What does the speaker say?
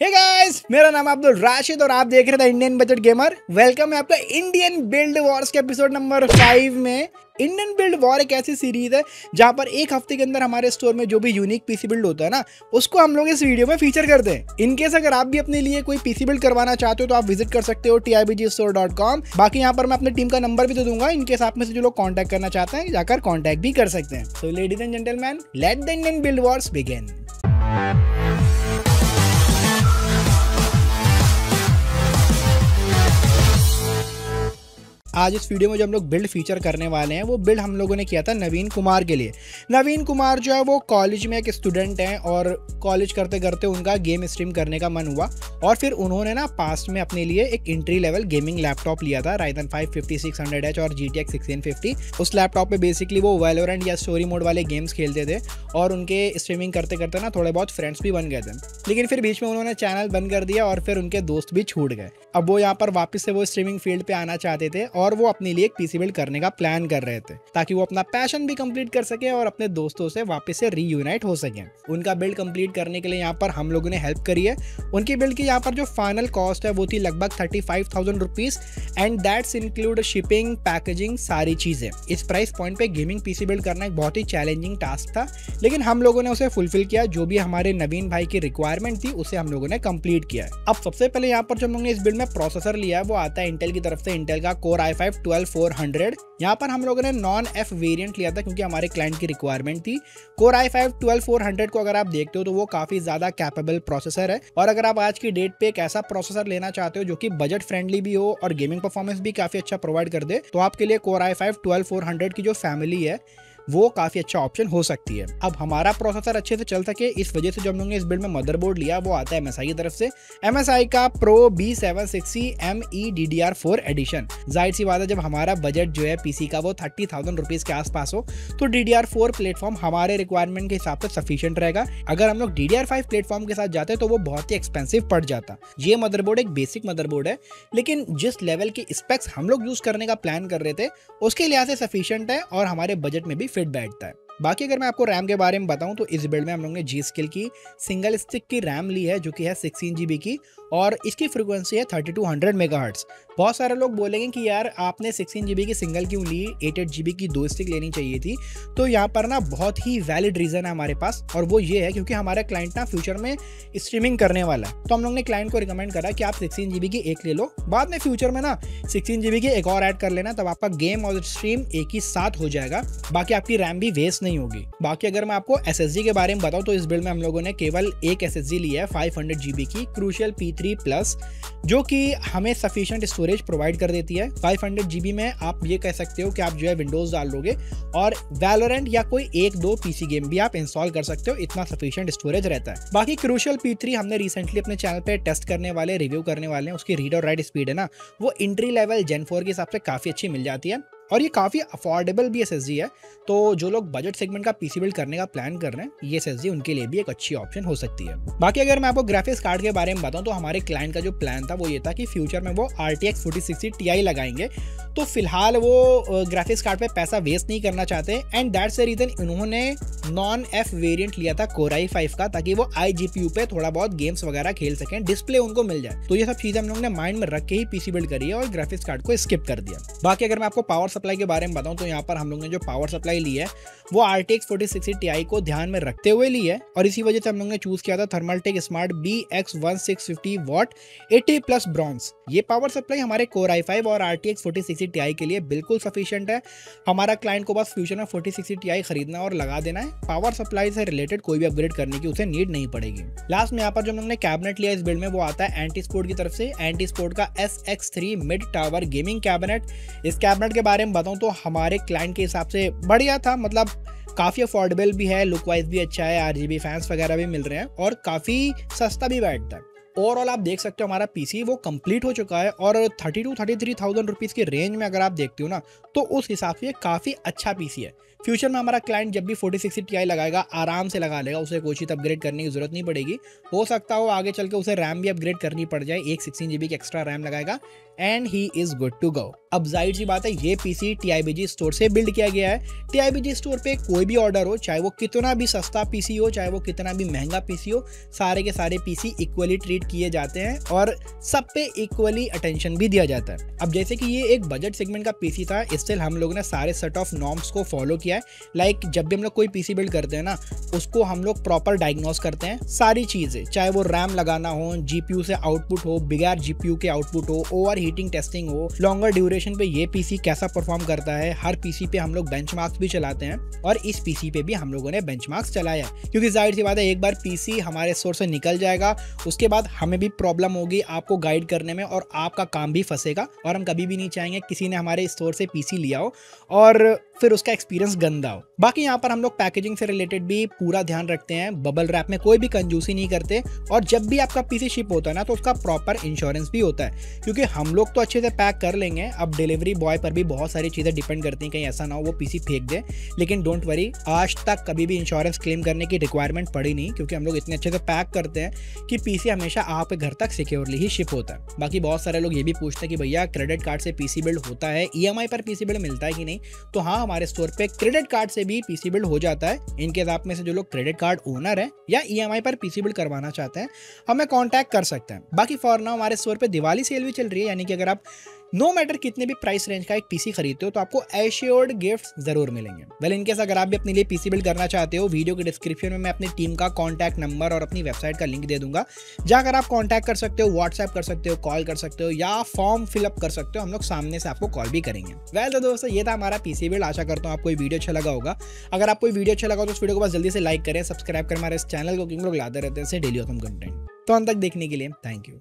Hey guys, मेरा नाम अब्दुल राशिद और आप देख रहे थे इंडियन बजट गेमर। वेलकम है आपका इंडियन बिल्ड वॉर्स के एपिसोड नंबर 5 में। इंडियन बिल्ड वॉर एक ऐसी सीरीज है जहां पर एक हफ्ते के अंदर हमारे स्टोर में जो भी यूनिक पीसी बिल्ड होता है ना, उसको हम लोग इस वीडियो में फीचर करते हैं। इनकेस अगर आप भी अपने लिए कोई पीसी बिल्ड करवाना चाहते हो तो आप विजिट कर सकते हो tibgstore.com। बाकी यहाँ पर मैं अपने टीम का नंबर भी दे दूंगा, इनकेस आप में से जो लोग कॉन्टैक्ट करना चाहते हैं जाकर कॉन्टैक्ट भी कर सकते हैं। So ladies and gentleman, let the Indian build Wars begin. आज इस वीडियो में जो हम लोग बिल्ड फीचर करने वाले हैं वो बिल्ड हम लोगों ने किया था नवीन कुमार के लिए। नवीन कुमार जो है वो कॉलेज में एक स्टूडेंट हैं और कॉलेज करते करते उनका गेम स्ट्रीम करने का मन हुआ और फिर उन्होंने ना पास्ट में अपने लिए एक एंट्री लेवल गेमिंग लैपटॉप लिया था, Ryzen 5 5600H और GTX 1650। उस लैपटॉप पे बेसिकली वो वैलोरेंट या स्टोरी मोड वाले गेम्स खेलते थे और उनके स्ट्रीमिंग करते करते ना थोड़े बहुत फ्रेंड्स भी बन गए थे। लेकिन फिर बीच में उन्होंने चैनल बंद कर दिया और फिर उनके दोस्त भी छूट गए। अब वो यहाँ पर वापस से वो स्ट्रीमिंग फील्ड पे आना चाहते थे और वो अपने लिए एक पीसी बिल्ड करने का प्लान कर रहे थे ताकि वो अपना पैशन भी कंप्लीट कर सके और अपने दोस्तों से वापस से रीयूनाइट हो सके। उनका बिल्ड कंप्लीट करने के लिए यहाँ पर हम लोगों ने हेल्प करी है। उनकी बिल्ड की यहाँ पर जो फाइनल कॉस्ट है वो थी लगभग 35,000 rupees and that's include shipping, packaging, सारी चीजें। इस प्राइस पॉइंट पे गेमिंग पीसी बिल्ड करना एक बहुत ही चैलेंजिंग टास्क था, लेकिन हम लोगों ने उसे फुलफिल किया। जो भी हमारे नवीन भाई की रिक्वायरमेंट थी उसे हम लोगों ने कंप्लीट किया है। अब सबसे पहले यहाँ पर जो हम लोगों ने इस बिल्ड में प्रोसेसर लिया है वो आता है इंटेल की तरफ से, इंटेल का Core i5 12400। यहाँ पर हम लोगों ने नॉन एफ वेरिएंट लिया था क्योंकि हमारे क्लाइंट की रिक्वायरमेंट थी। Core i5 12400 को अगर आप देखते हो तो वो काफी ज्यादा कैपेबल प्रोसेसर है और अगर आप आज की डेट पे एक ऐसा प्रोसेसर लेना चाहते हो जो कि बजट फ्रेंडली भी हो और गेमिंग परफॉर्मेंस भी काफी अच्छा प्रोवाइड कर दे तो आपके लिए Core i5 12400 की जो फैमिली है वो काफी अच्छा ऑप्शन हो सकती है। अब हमारा प्रोसेसर अच्छे से चल सके इस वजह से जो हम लोगों ने इस बिल्ड में मदरबोर्ड लिया वो आता है MSI की तरफ से, MSI का Pro B760ME DDR4 एडिशन। जाहिर सी बात है जब हमारा बजट जो है पीसी का वो 30,000 रुपीज के आसपास हो तो DDR4 प्लेटफॉर्म हमारे रिक्वायरमेंट के हिसाब से सफिशिएंट रहेगा। अगर हम लोग DDR5 प्लेटफॉर्म के साथ जाते तो वो बहुत ही एक्सपेंसिव पड़ जाता। ये मदरबोर्ड एक बेसिक मदरबोर्ड है, लेकिन जिस लेवल के स्पेक्स हम लोग यूज करने का प्लान कर रहे थे उसके लिहाज से सफिशिएंट है और हमारे बजट में भी फिट बैठता है। बाकी अगर मैं आपको रैम के बारे में बताऊं तो इस बिल्ड में हम लोगों ने G-Skill की सिंगल स्टिक की रैम ली है जो कि है 16 GB की और इसकी फ्रीक्वेंसी है 3200 मेगाहर्ट्ज। बहुत सारे लोग बोलेंगे कि यार आपने 16 GB की सिंगल क्यों ली, 88 GB की दो स्टिक लेनी चाहिए थी। तो यहाँ पर ना बहुत ही वैलिड रीजन है हमारे पास और वो ये है क्योंकि हमारा क्लाइंट ना फ्यूचर में स्ट्रीमिंग करने वाला है। तो हम लोग ने क्लाइंट को रिकमेंड करा कि आप 16 GB की एक ले लो, बाद में फ्यूचर में ना 16 GB की एक और ऐड कर लेना, तब आपका गेम और स्ट्रीम एक ही साथ हो जाएगा, बाकी आपकी रैम भी वेस्ट नहीं होगी। बाकी अगर मैं आपको SSD के बारे में बताऊं तो इस बिल्ड में हम लोगों ने केवल एक SSD ली है 500 GB की Crucial P3 Plus, जो कि हमें सफिशिएंट स्टोरेज प्रोवाइड कर देती है। 500 GB में आप ये कह सकते हो कि आप जो है विंडोज डाल लोगे और वैलोरेंट या कोई एक दो पीसी गेम भी आप इंस्टॉल कर सकते हो, इतना सफिशिएंट स्टोरेज रहता है। बाकी Crucial P3 हमने रिसेंटली अपने चैनल पे टेस्ट करने वाले, रिव्यू करने वाले हैं। उसकी रीड और राइट स्पीड है ना वो एंट्री लेवल Gen 4 के हिसाब से काफी अच्छी मिल जाती है और ये काफ़ी अफोर्डेबल भी SSD है। तो जो लोग बजट सेगमेंट का पीसी बिल्ड करने का प्लान कर रहे हैं ये SSD उनके लिए भी एक अच्छी ऑप्शन हो सकती है। बाकी अगर मैं आपको ग्राफिक्स कार्ड के बारे में बताऊं तो हमारे क्लाइंट का जो प्लान था वो ये था कि फ्यूचर में वो RTX 4060 Ti लगाएंगे। तो फिलहाल वो ग्राफिक्स कार्ड पे पैसा वेस्ट नहीं करना चाहते एंड दैट्स द रीजन इन्होंने नॉन एफ वेरिएंट लिया था Core i5 का, ताकि वो iGPU पे थोड़ा बहुत गेम्स वगैरह खेल सकें, डिस्प्ले उनको मिल जाए। तो ये सब चीजें हम लोगों ने माइंड में रख के ही पीसी बिल्ड करी है और ग्राफिक्स कार्ड को स्किप कर दिया। बाकी अगर मैं आपको पावर सप्लाई के बारे में बताऊं तो यहाँ पर हम लोग ने जो पावर सप्लाई ली है वो RTX 4060 Ti को ध्यान में रखते हुए ली है और इसी वजह से हम लोग ने चूज किया था Thermaltake Smart BX1650 what 80+ bronze. ये पावर सप्लाई हमारे Core i5 और RTX 4060 Ti के लिए बिल्कुल सफिशिएंट है। हमारा क्लाइंट को बस फ्यूचर में 4060 Ti खरीदना और लगा देना है, पावर सप्लाई से रिलेटेड कोई भी अपग्रेड करने की उसे नीड नहीं पड़ेगी। लास्ट में यहाँ पर जो हम लोग ने कैबिनेट लिया इस बिल्ड में वो आता है एंटीस्पोर्ट की तरफ से, एंटीस्पोर्ट का SX3 mid tower gaming cabinet. इस कैबिनेट के बारे में बताऊं तो हमारे क्लाइंट के हिसाब से बढ़िया था, मतलब काफ़ी अफोर्डेबल भी है, लुक वाइज भी अच्छा है, RGB फैंस वगैरह भी मिल रहे हैं और काफ़ी सस्ता भी बैठता है। ओवरऑल आप देख सकते हो हमारा पीसी वो कंप्लीट हो चुका है और 32-33,000 रुपीज़ के रेंज में अगर आप देखते हो ना तो उस हिसाब से काफ़ी अच्छा पीसी है। फ्यूचर में हमारा क्लाइंट जब भी 4060 Ti लगाएगा आराम से लगा लेगा, उसे कोई चीज़ अपग्रेड करने की जरूरत नहीं पड़ेगी। हो सकता हो आगे चल के उसे रैम भी अपग्रेड करनी पड़ जाए, एक 16 GB की एक्स्ट्रा रैम लगाएगा and he is good to go. अब जाहिर सी बात है ये पीसी TIBG स्टोर से बिल्ड किया गया है। TIBG स्टोर पे कोई भी ऑर्डर हो, चाहे वो कितना भी सस्ता पीसी हो, चाहे वो कितना भी महंगा पीसी हो, सारे के सारे पीसी इक्वली ट्रीट किए जाते हैं और सब पे इक्वली अटेंशन भी दिया जाता है। अब जैसे कि ये एक बजट सेगमेंट का पीसी था, स्टिल हम लोग ने सारे सेट ऑफ नॉर्म्स को फॉलो किया है। लाइक जब भी हम लोग कोई पीसी बिल्ड करते हैं ना, उसको हम लोग प्रॉपर डायग्नोस करते हैं सारी चीजें, चाहे वो रैम लगाना हो, GPU से आउटपुट हो, बिगैर GPU के आउटपुट हो, ओवर हीटिंग टेस्टिंग हो, लॉन्गर ड्यूरेशन पे ये पीसी कैसा परफॉर्म करता है। हर पीसी पे हम लोग बेंचमार्क्स भी चलाते हैं और इस पीसी पे भी हम लोगों ने बेंचमार्क्स चलाया है, क्योंकि जाहिर सी बात है एक बार पीसी हमारे स्टोर से निकल जाएगा, उसके बाद हमें भी प्रॉब्लम होगी आपको गाइड करने में और आपका काम भी फंसेगा। और हम कभी भी नहीं चाहेंगे किसी ने हमारे स्टोर से पीसी लिया हो और फिर उसका एक्सपीरियंस गंदा हो। बाकी यहाँ पर हम लोग पैकेजिंग से रिलेटेड भी पूरा ध्यान रखते हैं, बबल रैप में कोई भी कंजूसी नहीं करते। और जब भी आपका पीसी शिप होता है ना, तो उसका प्रॉपर इंश्योरेंस भी होता है, क्योंकि हम लोग तो अच्छे से पैक कर लेंगे। अब डिलीवरी बॉय पर भी बहुत सारी चीज़ें डिपेंड करती हैं, कहीं ऐसा ना हो वो पीसी फेंक दे। लेकिन डोंट वरी, आज तक कभी भी इंश्योरेंस क्लेम करने की रिक्वायरमेंट पड़ी नहीं, क्योंकि हम लोग इतने अच्छे से पैक करते हैं कि पीसी हमेशा आपके घर तक सिक्योरली ही शिप होता है। बाकी बहुत सारे लोग ये भी पूछते हैं कि भैया क्रेडिट कार्ड से पीसी बिल्ड होता है, EMI पर पीसी बिल्ड मिलता है कि नहीं? तो हाँ, हमारे स्टोर पे क्रेडिट कार्ड से भी पीसी बिल्ड हो जाता है। इनके आप में से जो लोग क्रेडिट कार्ड ओनर है या EMI पर पीसी बिल्ड करवाना चाहते हैं, हमें कांटेक्ट कर सकते हैं। बाकी फॉर नाउ हमारे स्टोर पे दिवाली सेल भी चल रही है, यानी कि अगर आप नो मैटर कितने भी प्राइस रेंज का एक पीसी खरीदते हो तो आपको एश्योर्ड गिफ्ट्स जरूर मिलेंगे। वेल इनकेस अगर आप भी अपने लिए पीसी बिल्ड करना चाहते हो, वीडियो के डिस्क्रिप्शन में मैं अपनी टीम का कॉन्टैक्ट नंबर और अपनी वेबसाइट का लिंक दे दूंगा, जाकर आप कॉन्टैक्ट कर सकते हो, व्हाट्सएप कर सकते हो, कॉल कर सकते हो या फॉर्म फिलअप कर सकते हो। हम लोग सामने से आपको कॉल भी करेंगे। वेल तो दोस्तों ये था हमारा पीसी बिल्ड। आशा करता हूँ आपको वीडियो अच्छा लगा होगा। अगर आपको वीडियो अच्छा लगा तो इस वीडियो को बस जल्दी से लाइक करें, सब्सक्राइब करें हमारे इस चैनल को, क्योंकि हम लोग लाते रहते हैं डेली ऑसम कंटेंट। तो अंत तक देखने के लिए थैंक यू।